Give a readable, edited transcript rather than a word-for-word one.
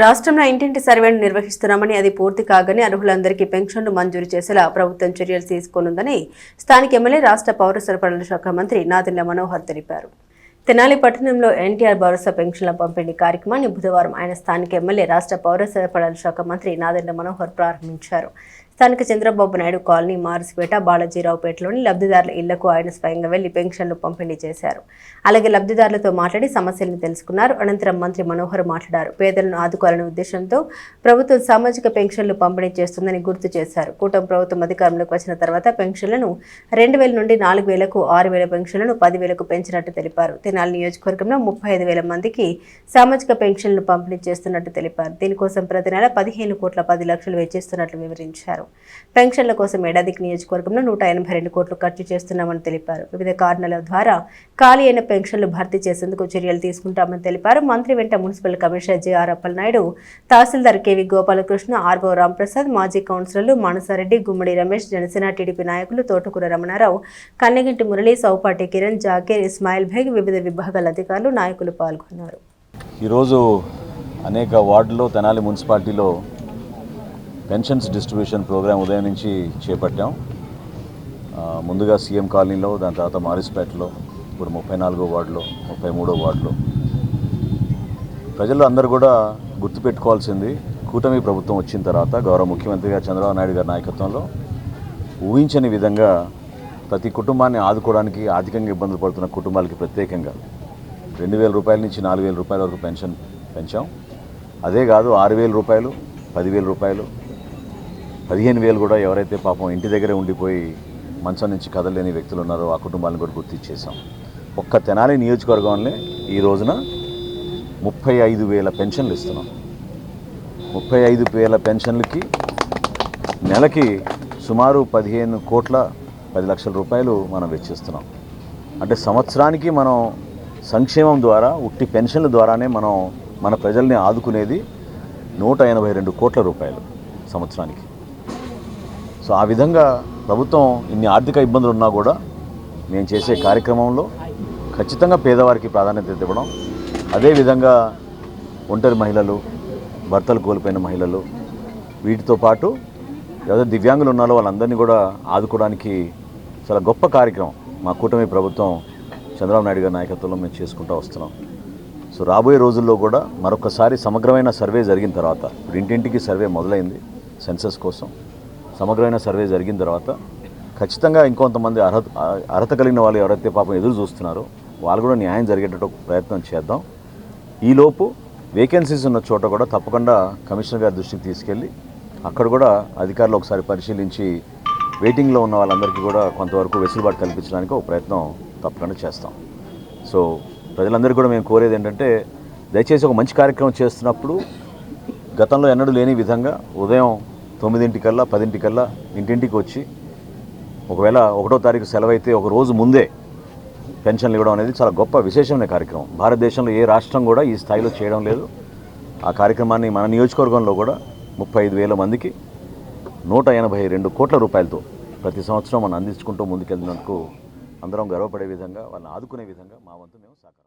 రాష్ట్రంలో ఇంటింటి సర్వేను నిర్వహిస్తున్నామని అది పూర్తి కాగానే అర్హులందరికీ పెన్షన్లు మంజూరు చేసేలా ప్రభుత్వం చర్యలు తీసుకోనుందని స్థానిక ఎమ్మెల్యే రాష్ట్ర పౌర సరఫరాల శాఖ మంత్రి నాదెండ్ల మనోహర్ తెలిపారు. తెనాలి పట్టణంలో ఎన్టీఆర్ భరోసా పెన్షన్ల పంపిణీ కార్యక్రమాన్ని బుధవారం ఆయన స్థానిక ఎమ్మెల్యే రాష్ట్ర పౌర సరఫరాల శాఖ మంత్రి నాదెండ్ల మనోహర్ ప్రారంభించారు. స్థానిక చంద్రబాబు నాయుడు కాలనీ, మారుసుపేట, బాలాజీరావుపేటలోని లబ్ధిదారుల ఇళ్లకు ఆయన స్వయంగా వెళ్లి పెన్షన్లు పంపిణీ చేశారు. అలాగే లబ్ధిదారులతో మాట్లాడి సమస్యలను తెలుసుకున్నారు. అనంతరం మంత్రి మనోహర్ మాట్లాడారు. పేదలను ఆదుకోవాలనే ఉద్దేశంతో ప్రభుత్వం సామాజిక పెన్షన్లు పంపిణీ చేస్తుందని గుర్తు చేశారు. కూటమి ప్రభుత్వం అధికారంలోకి వచ్చిన తర్వాత పెన్షన్లను 2000 నుండి 4000కు, 6000 పెన్షన్లను 10,000కు పెంచినట్టు తెలిపారు. తెనాలి నియోజకవర్గంలో 35,000 మందికి సామాజిక పెన్షన్లు పంపిణీ చేస్తున్నట్టు తెలిపారు. దీనికోసం ప్రతి నెల 15,10,00,000 వెచ్చిస్తున్నట్లు వివరించారు. పెన్షన్ల కోసం ఏడాదికి నియోజకవర్గంలో 182 కోట్లు ఖర్చు చేస్తున్నామని తెలిపారు. వివిధ కారణాల ద్వారా ఖాళీ అయిన పెన్షన్లు భర్తీ చేసేందుకు చర్యలు తీసుకుంటామని తెలిపారు. మంత్రి వెంట మున్సిపల్ కమిషనర్ జె.ఆర్. అప్పలనాయుడు, తహసీల్దార్ కెవి గోపాలకృష్ణ, ఆర్వో రాంప్రసాద్, మాజీ కౌన్సిలర్లు మానసారెడ్డి, గుమ్మడి రమేష్, జనసేన టీడీపీ నాయకులు తోటకూర రమణారావు, కన్నెగంటి మురళి, సౌపాటి కిరణ్, జాకీర్, ఇస్మాయిల్ బేగ్, వివిధ విభాగాల అధికారులు, నాయకులు పాల్గొన్నారు. ఈరోజు అనేక వార్డుల్లో తెనాలి మున్సిపాలిటీలో పెన్షన్స్ డిస్ట్రిబ్యూషన్ ప్రోగ్రాం ఉదయం నుంచి చేపట్టాం. ముందుగా సీఎం కాలనీలో, దాని తర్వాత మారిస్పేటలో, ఇప్పుడు 34వ వార్డులో, 33వ వార్డులో. ప్రజలు అందరూ కూడా గుర్తుపెట్టుకోవాల్సింది, కూటమి ప్రభుత్వం వచ్చిన తర్వాత గౌరవ ముఖ్యమంత్రిగా చంద్రబాబు నాయుడు గారి నాయకత్వంలో ఊహించని విధంగా ప్రతి కుటుంబాన్ని ఆదుకోవడానికి ఆర్థికంగా ఇబ్బందులు పడుతున్న కుటుంబాలకి ప్రత్యేకంగా 2,000 రూపాయల నుంచి 4,000 రూపాయల వరకు పెన్షన్ పెంచాం. అదే కాదు, 6,000 రూపాయలు, 10,000 రూపాయలు, 15,000 కూడా ఎవరైతే పాపం ఇంటి దగ్గరే ఉండిపోయి మంచం నుంచి కదలలేని వ్యక్తులు ఉన్నారో ఆ కుటుంబాలను కూడా గుర్తించేసాం. ఒక్క తెనాలి నియోజకవర్గంలో ఈ రోజున 35,000 పెన్షన్లు ఇస్తున్నాం. 35,000 పెన్షన్లకి నెలకి సుమారు 15,10,00,000 రూపాయలు మనం వెచ్చిస్తున్నాం. అంటే సంవత్సరానికి మనం సంక్షేమం ద్వారా, ఉట్టి పెన్షన్ల ద్వారానే మనం మన ప్రజల్ని ఆదుకునేది 182 కోట్ల రూపాయలు సంవత్సరానికి. సో ఆ విధంగా ప్రభుత్వం ఇన్ని ఆర్థిక ఇబ్బందులు ఉన్నా కూడా మేము చేసే కార్యక్రమంలో ఖచ్చితంగా పేదవారికి ప్రాధాన్యత ఇవ్వడం, అదేవిధంగా ఒంటరి మహిళలు, భర్తలు కోల్పోయిన మహిళలు, వీటితో పాటు ఎవరైతే దివ్యాంగులు ఉన్నారో వాళ్ళందరినీ కూడా ఆదుకోవడానికి చాలా గొప్ప కార్యక్రమం మా కూటమి ప్రభుత్వం చంద్రబాబు నాయుడు గారి నాయకత్వంలో మేము చేసుకుంటూ వస్తున్నాం. సో రాబోయే రోజుల్లో కూడా మరొకసారి సమగ్రమైన సర్వే జరిగిన తర్వాత, ఇప్పుడు ఇంటింటికి సర్వే మొదలైంది సెన్సస్ కోసం, సమగ్రమైన సర్వే జరిగిన తర్వాత ఖచ్చితంగా ఇంకొంతమంది అర్హత కలిగిన వాళ్ళు ఎవరైతే పాపం ఎదురు చూస్తున్నారో వాళ్ళు కూడా న్యాయం జరిగేటట్టు ప్రయత్నం చేద్దాం. ఈలోపు వేకెన్సీస్ ఉన్న చోట కూడా తప్పకుండా కమిషనర్ గారి దృష్టికి తీసుకెళ్ళి అక్కడ కూడా అధికారులు ఒకసారి పరిశీలించి వెయిటింగ్లో ఉన్న వాళ్ళందరికీ కూడా కొంతవరకు వెసులుబాటు కల్పించడానికి ఒక ప్రయత్నం తప్పకుండా చేస్తాం. సో ప్రజలందరికీ కూడా మేము కోరేది ఏంటంటే, దయచేసి ఒక మంచి కార్యక్రమం చేస్తున్నప్పుడు గతంలో ఎన్నడూ లేని విధంగా ఉదయం 9 కల్లా 10 కల్లా ఇంటింటికి వచ్చి, ఒకవేళ 1వ తారీఖు సెలవైతే ఒక రోజు ముందే పెన్షన్లు ఇవ్వడం అనేది చాలా గొప్ప విశేషమైన కార్యక్రమం. భారతదేశంలో ఏ రాష్ట్రం కూడా ఈ స్థాయిలో చేయడం లేదు. ఆ కార్యక్రమాన్ని మన నియోజకవర్గంలో కూడా 35,000 మందికి 182 కోట్ల రూపాయలతో ప్రతి సంవత్సరం మనం అందించుకుంటూ ముందుకెళ్తున్నందుకు అందరం గర్వపడే విధంగా, వాళ్ళని ఆదుకునే విధంగా మా వంతు మేము సహకరిస్తాం.